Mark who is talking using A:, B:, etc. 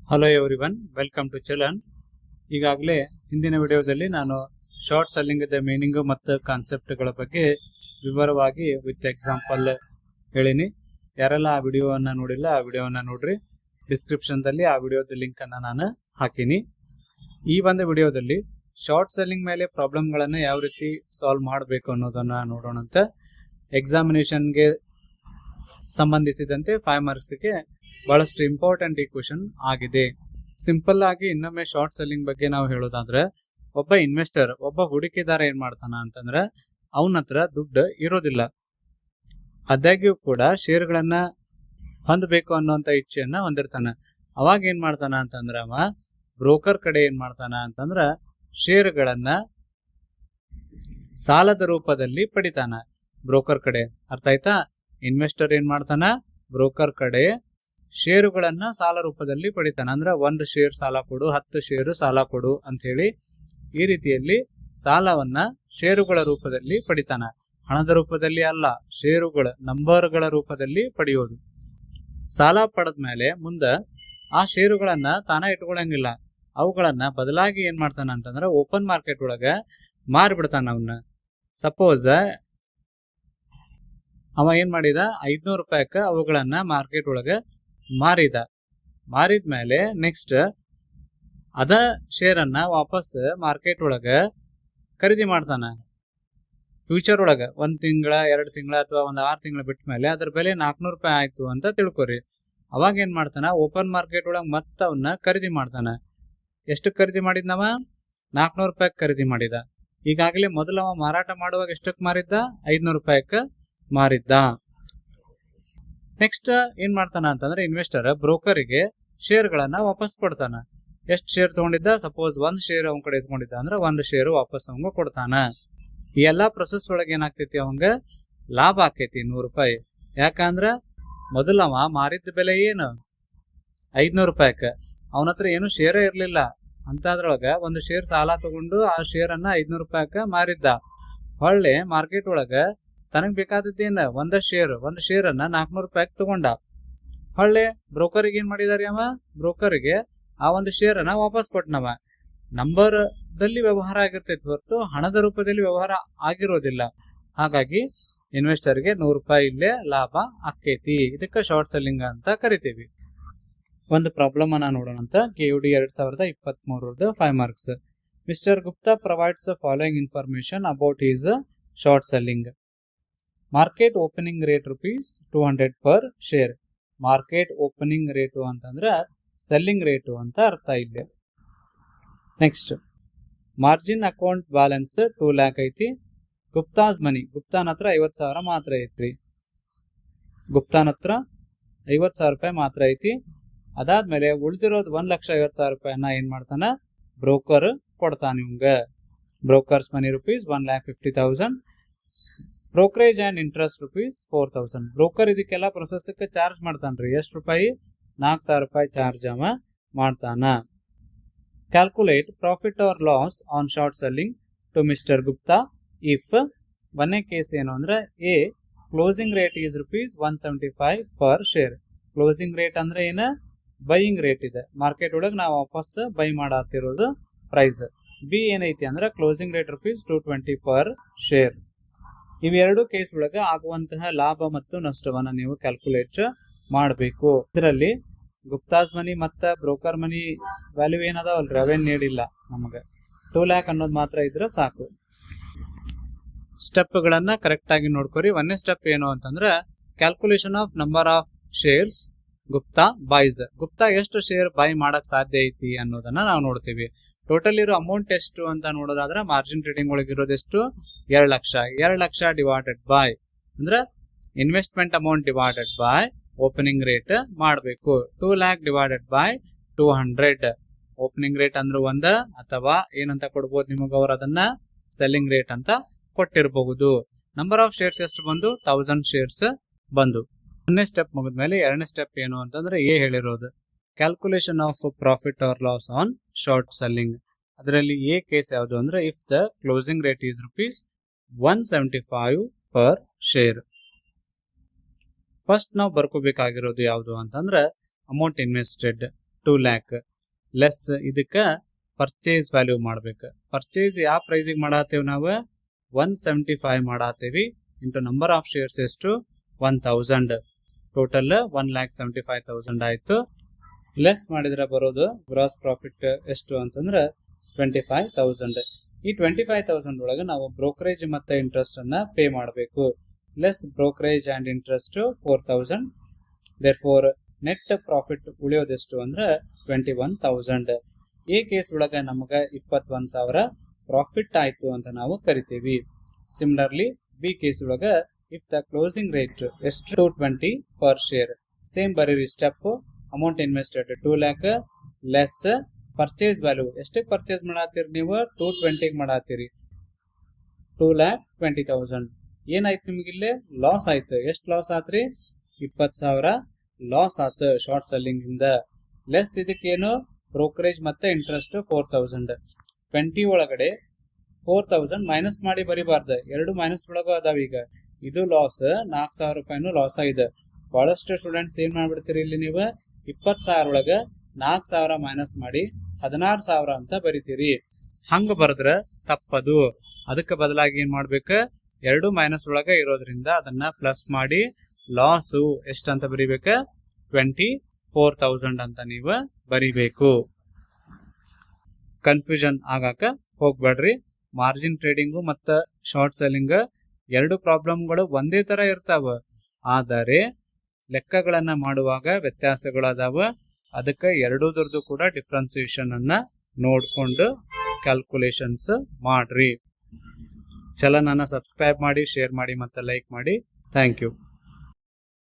A: Hello everyone, welcome to ಚಲನ್. ಈಗಾಗಲೇ ಹಿಂದಿನ ವಿಡಿಯೋದಲ್ಲಿ ನಾನು ಶಾರ್ಟ್ ಸೆಲ್ಲಿಂಗ್ ದ ಮೀನಿಂಗ್ ಮತ್ತು ಕಾನ್ಸೆಪ್ಟ್ಗಳ ಬಗ್ಗೆ ವಿವರವಾಗಿ ವಿತ್ ಎಕ್ಸಾಂಪಲ್ ಹೇಳಿನಿ. ಯಾರೆಲ್ಲ ಆ ವಿಡಿಯೋವನ್ನು ನೋಡಿಲ್ಲ ಆ ವಿಡಿಯೋವನ್ನು ನೋಡ್ರಿ. ಡಿಸ್ಕ್ರಿಪ್ಷನ್ದಲ್ಲಿ ಆ ವಿಡಿಯೋದ ಲಿಂಕ್ ಅನ್ನು ನಾನು ಹಾಕಿನಿ. ಈ ಒಂದು ವಿಡಿಯೋದಲ್ಲಿ ಶಾರ್ಟ್ ಸೆಲ್ಲಿಂಗ್ ಮೇಲೆ ಪ್ರಾಬ್ಲಮ್ಗಳನ್ನು ಯಾವ ರೀತಿ ಸಾಲ್ವ್ ಮಾಡಬೇಕು ಅನ್ನೋದನ್ನು ನೋಡೋಣಂತ. ಎಕ್ಸಾಮಿನೇಷನ್ಗೆ ಸಂಬಂಧಿಸಿದಂತೆ 5 ಮಾರ್ಕ್ಸ್ಗೆ ಬಹಳಷ್ಟು ಇಂಪಾರ್ಟೆಂಟ್ ಈ ಕ್ವೆಶನ್ ಆಗಿದೆ. ಸಿಂಪಲ್ ಆಗಿ ಇನ್ನೊಮ್ಮೆ ಶಾರ್ಟ್ ಸೆಲ್ಲಿಂಗ್ ಬಗ್ಗೆ ನಾವು ಹೇಳೋದಾದ್ರೆ, ಒಬ್ಬ ಇನ್ವೆಸ್ಟರ್, ಒಬ್ಬ ಹೂಡಿಕೆದಾರ ಏನ್ ಮಾಡ್ತಾನ ಅಂತಂದ್ರೆ ಅವನ ಹತ್ರ ದುಡ್ಡು ಇರೋದಿಲ್ಲ. ಆದಾಗ್ಯೂ ಕೂಡ ಷೇರ್ಗಳನ್ನ ಹೊಂದಬೇಕು ಅನ್ನುವಂತ ಇಚ್ಛೆಯನ್ನ ಹೊಂದಿರ್ತಾನ. ಅವಾಗ ಏನ್ ಮಾಡ್ತಾನ ಅಂತಂದ್ರ ಅವ ಬ್ರೋಕರ್ ಕಡೆ ಏನ್ ಮಾಡ್ತಾನ ಅಂತಂದ್ರ ಷೇರುಗಳನ್ನ ಸಾಲದ ರೂಪದಲ್ಲಿ ಪಡಿತಾನ. ಬ್ರೋಕರ್ ಕಡೆ ಅರ್ಥ ಆಯ್ತಾ? ಇನ್ವೆಸ್ಟರ್ ಏನ್ ಮಾಡ್ತಾನ, ಬ್ರೋಕರ್ ಕಡೆ ಷೇರುಗಳನ್ನ ಸಾಲ ರೂಪದಲ್ಲಿ ಪಡಿತಾನ. ಅಂದ್ರೆ 1 ಶೇರ್ ಸಾಲ ಕೊಡು, 10 ಶೇರು ಸಾಲ ಕೊಡು ಅಂತ ಹೇಳಿ ಈ ರೀತಿಯಲ್ಲಿ ಸಾಲವನ್ನ ಷೇರುಗಳ ರೂಪದಲ್ಲಿ ಪಡಿತಾನ. ಹಣದ ರೂಪದಲ್ಲಿ ಅಲ್ಲ, ಷೇರುಗಳ ನಂಬರ್ಗಳ ರೂಪದಲ್ಲಿ ಪಡೆಯೋದು. ಸಾಲ ಪಡೆದ್ಮೇಲೆ ಮುಂದ ಆ ಷೇರುಗಳನ್ನ ತಾನ ಇಟ್ಕೊಳಂಗಿಲ್ಲ, ಅವುಗಳನ್ನ ಬದಲಾಗಿ ಏನ್ ಮಾಡ್ತಾನ ಅಂತಂದ್ರ ಓಪನ್ ಮಾರ್ಕೆಟ್ ಒಳಗ ಮಾರಿಬಿಡ್ತಾನ. ಅವನ್ನ ಸಪೋಸ್ ಅವ ಏನ್ ಮಾಡಿದ, 500 ರೂಪಾಯಿಕ ಅವುಗಳನ್ನ ಮಾರ್ಕೆಟ್ ಒಳಗ ಮಾರಿದ್ಮೇಲೆ ನೆಕ್ಸ್ಟ್ ಅದ ಶೇರ್ ಅನ್ನ ವಾಪಸ್ ಮಾರ್ಕೆಟ್ ಒಳಗ ಖರೀದಿ ಮಾಡ್ತಾನ. ಫ್ಯೂಚರ್ ಒಳಗ 1 ತಿಂಗಳ 2 ತಿಂಗಳ ಅಥವಾ 6 ತಿಂಗಳ ಬಿಟ್ಟ ಮೇಲೆ ಅದ್ರ ಬೆಲೆ 400 ರೂಪಾಯಿ ಆಯ್ತು ಅಂತ ತಿಳ್ಕೊರಿ. ಅವಾಗ ಏನ್ ಮಾಡ್ತಾನ, ಓಪನ್ ಮಾರ್ಕೆಟ್ ಒಳಗ ಮತ್ತ ಅವನ್ನ ಖರೀದಿ ಮಾಡ್ತಾನ. ಎಷ್ಟು ಖರೀದಿ ಮಾಡಿದ್ನವ? 400 ರೂಪಾಯಿ ಖರೀದಿ ಮಾಡಿದ. ಈಗಾಗಲೇ ಮೊದಲು ಅವ ಮಾರಾಟ ಮಾಡುವಾಗ ಎಷ್ಟಕ್ಕೆ ಮಾರಿದ್ದ? 500 ರೂಪಾಯಿಕ ಮಾರಿದ್ದ. ನೆಕ್ಸ್ಟ್ ಏನ್ ಮಾಡ್ತಾನ ಅಂತಂದ್ರೆ ಇನ್ವೆಸ್ಟರ್ ಬ್ರೋಕರಿಗೆ ಶೇರ್ಗಳನ್ನ ವಾಪಸ್ ಕೊಡ್ತಾನ. ಎಷ್ಟು ಶೇರ್ ತಗೊಂಡಿದ್ದ? ಸಪೋಸ್ 1 ಶೇರ್ ಅವನ ಕಡೆ ಇಸ್ಕೊಂಡಿದ್ದ ಅಂದ್ರೆ 1 ಶೇರ್ ವಾಪಸ್ ಅವಂಗ ಕೊಡ್ತಾನ. ಈ ಎಲ್ಲಾ ಪ್ರೊಸೆಸ್ ಒಳಗೆ ಏನಾಗ್ತೈತಿ, ಅವಂಗ ಲಾಭ ಆಕೈತಿ 100 ರೂಪಾಯಿ. ಯಾಕಂದ್ರ ಮೊದಲ ಅವ ಮಾರಿದ ಬೆಲೆ ಏನು? 500 ರೂಪಾಯಿಕ. ಅವನ ಹತ್ರ ಏನು ಶೇರೇ ಇರ್ಲಿಲ್ಲ. ಅಂತದ್ರೊಳಗ 1 ಶೇರ್ ಸಾಲ ತಗೊಂಡು ಆ ಶೇರ್ ಅನ್ನ 500 ರೂಪಾಯಿಕ ಮಾರಿದ್ದ. ಹೊಳ್ಳೆ ಮಾರ್ಕೆಟ್ ಒಳಗ ತನಗ್ ಬೇಕಾದದ್ದೇನ 1 ಶೇರ್ ಅನ್ನ 400 ರೂಪಾಯಿಗೆ ತಗೊಂಡ. ಹೊಳ್ಳೆ ಬ್ರೋಕರಿಗೆ ಏನ್ ಮಾಡಿದಾರೆ, ಅವ ಬ್ರೋಕರಿಗೆ ಆ 1 ಶೇರ್ ಅನ್ನ ವಾಪಸ್ ಕೊಟ್ಟನವ. ನಂಬರ್ ದಲ್ಲಿ ವ್ಯವಹಾರ ಆಗಿರ್ತೈತಿ ಹೊರತು ಹಣದ ರೂಪದಲ್ಲಿ ವ್ಯವಹಾರ ಆಗಿರೋದಿಲ್ಲ. ಹಾಗಾಗಿ ಇನ್ವೆಸ್ಟರ್ಗೆ 100 ರೂಪಾಯಿ ಇಲ್ಲೇ ಲಾಭ ಆಕೈತಿ. ಇದಕ್ಕ ಶಾರ್ಟ್ ಸೆಲ್ಲಿಂಗ್ ಅಂತ ಕರಿತೀವಿ. ಒಂದು ಪ್ರಾಬ್ಲಮ್ ಅನ್ನ ನೋಡೋಣಂತ. KUD 2023 5 marks. Mister Gupta provides following information about is short selling. Market opening rate ₹200 per share. Market opening rate ಅಂತಂದ್ರ ಸೆಲ್ಲಿಂಗ್ ರೇಟು ಅಂತ ಅರ್ಥ ಇಲ್ಲಿ. Next margin account balance 2 lakh ಐತಿ. ಗುಪ್ತಾಸ್ ಮನಿ, ಗುಪ್ತಾನ ಹತ್ರ 50,000 ಮಾತ್ರ ಐತ್ರಿ. ಗುಪ್ತಾನ ಹತ್ರ 50,000 ರೂಪಾಯಿ ಮಾತ್ರ ಐತಿ. ಅದಾದ್ಮೇಲೆ ಉಳಿದಿರೋದು 1,50,000 ರೂಪಾಯಿನ ಏನ್ ಮಾಡ್ತಾನ, ಬ್ರೋಕರ್ ಕೊಡ್ತಾನ ಇವಂಗ. Brokers money ₹1,50,000. Brokerage and interest ₹4,000. Broker ಇದಕ್ಕೆಲ್ಲ ಪ್ರೊಸೆಸ್ಗೆ ಚಾರ್ಜ್ ಮಾಡ್ತಾನ್ರಿ. ಎಷ್ಟು ರೂಪಾಯಿ? 4,000 ರೂಪಾಯಿ ಚಾರ್ಜ್ ಅವ ಮಾಡ್ತಾನ. Calculate profit or loss on short selling to mister Gupta if 1ನೇ ಕೇಸ್ ಏನು ಅಂದ್ರೆ a closing rate is ₹175 per share. Closing rate ಅಂದ್ರೆ ಏನ? ಬೈಯಿಂಗ್ ರೇಟ್ ಇದೆ. ಮಾರ್ಕೆಟ್ ಒಳಗೆ ನಾವು ವಾಪಸ್ ಬೈ ಮಾಡತ್ತಿರೋದು ಪ್ರೈಸ್. ಬಿ ಏನೈತಿ ಅಂದ್ರೆ ಕ್ಲೋಸಿಂಗ್ ರೇಟ್ ₹220 ಪರ್ ಶೇರ್. ಇವೆರಡು ಕೇಸ್ ಒಳಗೆ ಆಗುವಂತಹ ಲಾಭ ಮತ್ತು ನಷ್ಟವನ್ನ ನೀವು ಕ್ಯಾಲ್ಕುಲೇಟ್ ಮಾಡಬೇಕು. ಇದರಲ್ಲಿ ಗುಪ್ತಾಸ್ ಮನಿ ಮತ್ತ ಬ್ರೋಕರ್ ಮನಿ ವ್ಯಾಲ್ಯೂ ಏನದಾವಲ್ರಿ ಅವೇನ್ ನೀಡಿಲ್ಲ ನಮಗೆ. 2 lakh ಅನ್ನೋದು ಮಾತ್ರ ಇದ್ರೆ ಸಾಕು. ಸ್ಟೆಪ್ ಗಳನ್ನ ಕರೆಕ್ಟ್ ಆಗಿ ನೋಡ್ಕೊರಿ. 1ನೇ ಸ್ಟೆಪ್ ಏನು ಅಂತಂದ್ರೆ calculation of number of shares Gupta byes. Gupta ಎಷ್ಟು ಶೇರ್ ಬೈ ಮಾಡಕ್ ಸಾಧ್ಯ ಐತಿ ಅನ್ನೋದನ್ನ ನಾವು ನೋಡ್ತೀವಿ. ಟೋಟಲ್ ಇರೋ ಅಮೌಂಟ್ ಎಷ್ಟು ಅಂತ ನೋಡೋದಾದ್ರೆ ಮಾರ್ಜಿನ್ ಟ್ರೇಡಿಂಗ್ ಒಳಗೆ ಇರೋದೆಷ್ಟು? 2 ಲಕ್ಷ. 2 ಲಕ್ಷ ಡಿವೈಡೆಡ್ ಬೈ ಅಂದ್ರೆ investment amount divided by opening rate ಮಾಡಬೇಕು. 2 lakh divided by 200. Opening rate ಅಂದ್ರೆ 1 ಅಥವಾ ಏನಂತ ಕೊಡ್ಬೋದು ನಿಮಗೆ, ಅವ್ರು ಅದನ್ನ ಸೆಲ್ಲಿಂಗ್ ರೇಟ್ ಅಂತ ಕೊಟ್ಟಿರಬಹುದು. ನಂಬರ್ ಆಫ್ ಶೇರ್ಸ್ ಎಷ್ಟು ಬಂದು? 1000 ಶೇರ್ಸ್ ಬಂದು. 1ನೇ ಸ್ಟೆಪ್ ಮುಗಿದ್ಮೇಲೆ 2ನೇ ಸ್ಟೆಪ್ ಏನು ಅಂತಂದ್ರೆ ಎ ಹೇಳಿರೋದು calculation of profit or loss on short selling. ಅದರಲ್ಲಿ ಎ ಕೇಸ್ ಯಾವುದು ಅಂದ್ರೆ if the closing rate is ₹175 per share. First ನಾವು ಬರ್ಕೋಬೇಕಾಗಿರೋದು ಯಾವುದು ಅಂತಂದ್ರೆ ಅಮೌಂಟ್ ಇನ್ವೆಸ್ಟೆಡ್ 2 lakh ಲೆಸ್ ಇದಕ್ಕೆ ಪರ್ಚೇಸ್ ವ್ಯಾಲ್ಯೂ ಮಾಡ್ಬೇಕು. ಪರ್ಚೇಸ್ ಯಾವ ಪ್ರೈಸಿಗೆ ಮಾಡತ್ತೇವೆ ನಾವು 175 ಮಾಡತ್ತೇವಿ ಇಂಟು ನಂಬರ್ ಆಫ್ ಶೇರ್ಸ್ ಎಷ್ಟು 1000 ಟೋಟಲ್ 1,75,000 ಆಯ್ತು. ಲೆಸ್ ಮಾಡಿದ್ರೆ ಬರೋದು ಗ್ರಾಸ್ ಪ್ರಾಫಿಟ್ ಎಷ್ಟು ಅಂತಂದ್ರೆ 25,000. ಈ 25,000 ಒಳಗೆ ನಾವು ಬ್ರೋಕರೇಜ್ ಮತ್ತೆ ಇಂಟ್ರೆಸ್ಟ್ ಅನ್ನ ಪೇ ಮಾಡಬೇಕು. Less brokerage and interest 4,000. Therefore net profit ಉಳಿಯೋದೆಷ್ಟು ಅಂದ್ರೆ 21,000. ಈ ಕೇಸ್ ಒಳಗೆ ನಮಗೆ 21,000 ಪ್ರಾಫಿಟ್ ಆಯ್ತು ಅಂತ ನಾವು ಕರಿತೀವಿ. ಸಿಮಿಲರ್ಲಿ ಬಿ ಕೇಸ್ ಒಳಗೆ ಇಫ್ ದ ಕ್ಲೋಸಿಂಗ್ ರೇಟ್ ಎಷ್ಟು 220 ಪರ್ ಶೇರ್. ಸೇಮ್ ಬರೀರಿ step. Amount invested 2 lakh less purchase value ಎಷ್ಟಕ್ಕೆ ಪರ್ಚೇಸ್ ಮಾಡತ್ತೀರಿ ನೀವು 220 ಮಾಡತ್ತೀರಿ 2,20,000. ಏನಾಯ್ತು ನಿಮಗಿಲ್ಲೇ ಲಾಸ್ ಆಯ್ತು. ಎಷ್ಟು ಲಾಸ್ ಆತ್ರಿ 20,000 ಲಾಸ್ ಆಯ್ತು ಶಾರ್ಟ್ ಸೆಲ್ಲಿಂಗ್ ಇಂದ. ಲೆಸ್ ಇದಕ್ಕೇನು ಬ್ರೋಕರೇಜ್ ಮತ್ತೆ ಇಂಟ್ರೆಸ್ಟ್ 4,000. 20 ಒಳಗಡೆ 4,000 ಮೈನಸ್ ಮಾಡಿ ಬರಿಬಾರ್ದು. ಎರಡು ಮೈನಸ್ ಒಳಗ ಅದಾವ. ಈಗ ಇದು ಲಾಸ್ 4,000 ರೂಪಾಯಿನೂ ಲಾಸ್ ಆಗಿದೆ. ಬಹಳಷ್ಟು ಸ್ಟೂಡೆಂಟ್ಸ್ ಏನ್ ಮಾಡ್ಬಿಡ್ತೀರಿ ಇಲ್ಲಿ ನೀವು 20,000 ಒಳಗ 4,000 ಮೈನಸ್ ಮಾಡಿ 16,000 ಅಂತ ಬರಿತೀರಿ. ಹಂಗ ಬರದ್ರ ತಪ್ಪದು. ಅದಕ್ಕೆ ಬದಲಾಗಿ ಏನ್ ಮಾಡ್ಬೇಕು, ಎರಡು ಮೈನಸ್ ಒಳಗ ಇರೋದ್ರಿಂದ ಅದನ್ನ ಪ್ಲಸ್ ಮಾಡಿ ಲಾಸು ಎಷ್ಟಂತ ಬರಿಬೇಕ 24,000 ಅಂತ ನೀವು ಬರಿಬೇಕು. ಕನ್ಫ್ಯೂಷನ್ ಆಗಾಕ ಹೋಗ್ಬೇಡ್ರಿ. ಮಾರ್ಜಿನ್ ಟ್ರೇಡಿಂಗು ಮತ್ತು ಶಾರ್ಟ್ ಸೆಲ್ಲಿಂಗ್ ಎರಡು ಪ್ರಾಬ್ಲಮ್ಗಳು ಒಂದೇ ತರ ಇರ್ತಾವ, ಆದರೆ ಲೆಕ್ಕಗಳನ್ನ ಮಾಡುವಾಗ ವ್ಯತ್ಯಾಸಗಳು ಅದಾವ. ಅದಕ್ಕೆ ಎರಡೂದ್ರದ್ದು ಕೂಡ ಡಿಫ್ರೆನ್ಸಿಯೇಷನ್ ಅನ್ನ ನೋಡ್ಕೊಂಡು ಕ್ಯಾಲ್ಕುಲೇಷನ್ಸ್ ಮಾಡ್ರಿ. ಚಾನಲ್ ಅನ್ನ ಸಬ್ಸ್ಕ್ರೈಬ್ ಮಾಡಿ, ಶೇರ್ ಮಾಡಿ ಮತ್ತು ಲೈಕ್ ಮಾಡಿ. Thank you.